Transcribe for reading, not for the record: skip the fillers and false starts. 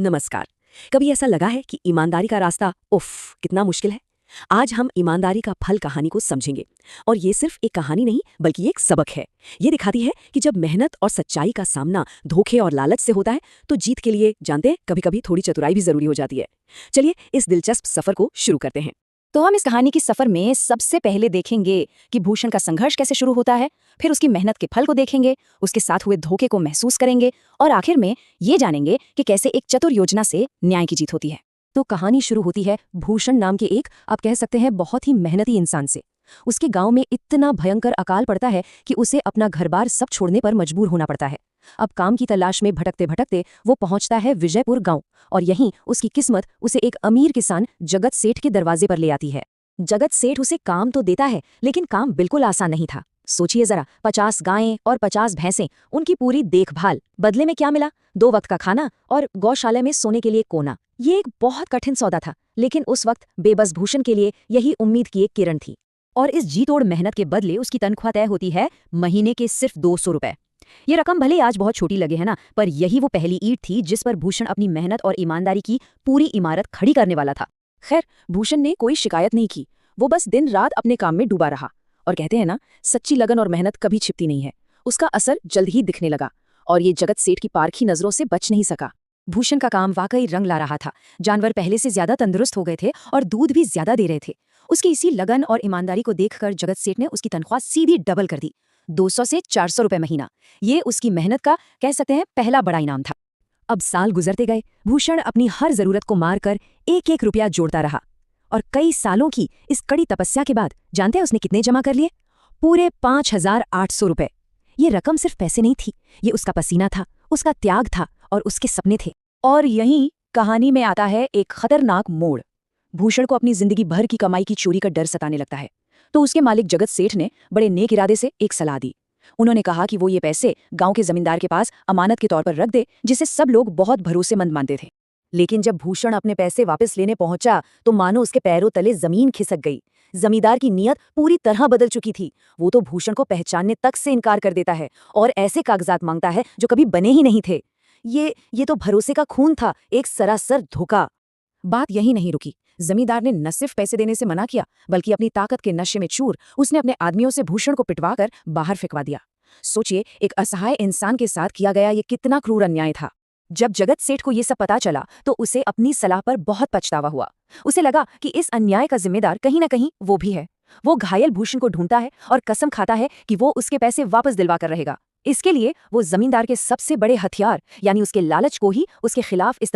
नमस्कार। कभी ऐसा लगा है कि ईमानदारी का रास्ता उफ कितना मुश्किल है। आज हम ईमानदारी का फल कहानी को समझेंगे। और ये सिर्फ एक कहानी नहीं बल्कि ये एक सबक है। ये दिखाती है कि जब मेहनत और सच्चाई का सामना धोखे और लालच से होता है तो जीत के लिए जानते हैं कभी कभी थोड़ी चतुराई भी जरूरी हो जाती है। चलिए इस दिलचस्प सफर को शुरू करते हैं। तो हम इस कहानी की सफर में सबसे पहले देखेंगे कि भूषण का संघर्ष कैसे शुरू होता है, फिर उसकी मेहनत के फल को देखेंगे, उसके साथ हुए धोखे को महसूस करेंगे और आखिर में ये जानेंगे कि कैसे एक चतुर योजना से न्याय की जीत होती है। तो कहानी शुरू होती है भूषण नाम के एक आप कह सकते हैं बहुत ही मेहनती इंसान से। उसके गांव में इतना भयंकर अकाल पड़ता है कि उसे अपना घर-बार सब छोड़ने पर मजबूर होना पड़ता है। अब काम की तलाश में भटकते भटकते वो पहुंचता है विजयपुर गांव और यहीं उसकी किस्मत उसे एक अमीर किसान जगत सेठ के दरवाजे पर ले आती है। जगत सेठ उसे काम तो देता है लेकिन काम बिल्कुल आसान नहीं था। सोचिए जरा, 50 गायें और 50 भैंसें, उनकी पूरी देखभाल, बदले में क्या मिला? 2 वक्त का खाना और गौशाला में सोने के लिए कोना। ये एक बहुत कठिन सौदा था, लेकिन उस वक्त बेबस भूषण के लिए यही उम्मीद की एक किरण थी। और इस जी तोड़ मेहनत के बदले उसकी तनख्वाह तय होती है महीने के सिर्फ 200 रुपए। ये रकम भले आज बहुत छोटी लगे है ना, पर यही वो पहली ईंट थी जिस पर भूषण अपनी मेहनत और ईमानदारी की पूरी इमारत खड़ी करने वाला था। खैर, भूषण ने कोई शिकायत नहीं की। वो बस दिन रात अपने काम में डूबा रहा। और कहते हैं ना, सच्ची लगन और मेहनत कभी छिपती नहीं है। उसका असर जल्द ही दिखने लगा और ये जगत सेठ की पारखी नजरों से बच नहीं सका। भूषण का काम वाकई रंग ला रहा था। जानवर पहले से ज्यादा तंदुरुस्त हो गए थे और दूध भी ज्यादा दे रहे थे। उसकी इसी लगन और ईमानदारी को देखकर जगत सेठ ने उसकी तनख्वाह सीधी डबल कर दी, 200 से 400 रुपए महीना। ये उसकी मेहनत का कह सकते हैं पहला बड़ा इनाम था। अब साल गुजरते गए। भूषण अपनी हर जरूरत को मारकर एक एक रुपया जोड़ता रहा और कई सालों की इस कड़ी तपस्या के बाद जानते हैं उसने कितने जमा कर लिए? पूरे 5,800 रुपए। ये रकम सिर्फ पैसे नहीं थी, ये उसका पसीना था, उसका त्याग था और उसके सपने थे। और यहीं कहानी में आता है एक खतरनाक मोड़। भूषण को अपनी जिंदगी भर की कमाई की चोरी का डर सताने लगता है। तो उसके मालिक जगत सेठ ने बड़े नेक इरादे से एक सलाह दी। उन्होंने कहा कि वो ये पैसे गांव के जमींदार के पास अमानत के तौर पर रख दे, जिसे सब लोग बहुत भरोसेमंद मानते थे। लेकिन जब भूषण अपने पैसे वापस लेने पहुंचा तो मानो उसके पैरों तले जमीन खिसक गई। जमींदार की नीयत पूरी तरह बदल चुकी थी। वो तो भूषण को पहचानने तक से इनकार कर देता है और ऐसे कागजात मांगता है जो कभी बने ही नहीं थे। ये तो भरोसे का खून था, एक सरासर धोखा। बात यही नहीं रुकी। जमींदार ने न सिर्फ पैसे देने से मना किया, बल्कि अपनी ताकत के नशे में चूर उसने अपने आदमियों से भूषण को पिटवाकर बाहर फेंकवा दिया। सोचिए, एक असहाय इंसान के साथ किया गया ये कितना क्रूर अन्याय था। जब जगत सेठ को ये सब पता चला तो उसे अपनी सलाह पर बहुत पछतावा हुआ। उसे लगा कि इस अन्याय का जिम्मेदार कहीं न कहीं वो भी है। वो घायल भूषण को ढूंढता है और कसम खाता है कि वो उसके पैसे वापस दिलवा कर रहेगा। इसके लिए वो जमींदार के सबसे बड़े हथियार यानी उसके लालच को ही उसके खिलाफ इस्तेमाल